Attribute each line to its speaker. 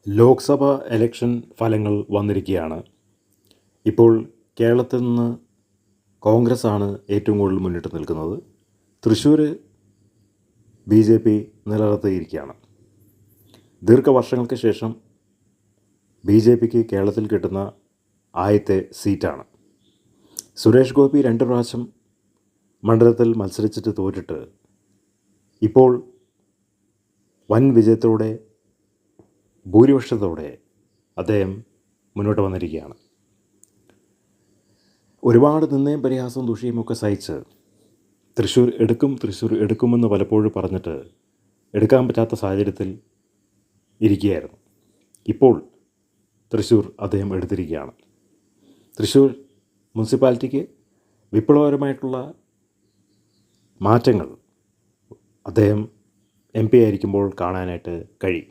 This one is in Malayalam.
Speaker 1: ലോക്സഭ ഇലക്ഷൻ ഫലങ്ങൾ വന്നിരിക്കുകയാണ്. ഇപ്പോൾ കേരളത്തിൽ നിന്ന് കോൺഗ്രസ്സാണ് ഏറ്റവും കൂടുതൽ മുന്നിട്ട് നിൽക്കുന്നത്. തൃശ്ശൂർ BJP നിലനിർത്തിയിരിക്കുകയാണ്. ദീർഘവർഷങ്ങൾക്ക് ശേഷം BJPക്ക് കേരളത്തിൽ കിട്ടുന്ന ആദ്യത്തെ സീറ്റാണ്. സുരേഷ് ഗോപി 2 പ്രാവശ്യം മണ്ഡലത്തിൽ മത്സരിച്ചിട്ട് തോറ്റിട്ട് ഇപ്പോൾ വൻ വിജയത്തോടെ ഭൂരിപക്ഷത്തോടെ അദ്ദേഹം മുന്നോട്ട് വന്നിരിക്കുകയാണ്. ഒരുപാട് നിന്നയും പരിഹാസവും ദൂഷ്യവുമൊക്കെ സഹിച്ച് തൃശ്ശൂർ എടുക്കുമെന്ന് പലപ്പോഴും പറഞ്ഞിട്ട് എടുക്കാൻ പറ്റാത്ത സാഹചര്യത്തിൽ ഇരിക്കുകയായിരുന്നു. ഇപ്പോൾ തൃശ്ശൂർ അദ്ദേഹം എടുത്തിരിക്കുകയാണ്. തൃശ്ശൂർ മുനിസിപ്പാലിറ്റിക്ക് വിപ്ലവകരമായിട്ടുള്ള മാറ്റങ്ങൾ അദ്ദേഹം MP ആയിരിക്കുമ്പോൾ കാണാനായിട്ട് കഴിയും.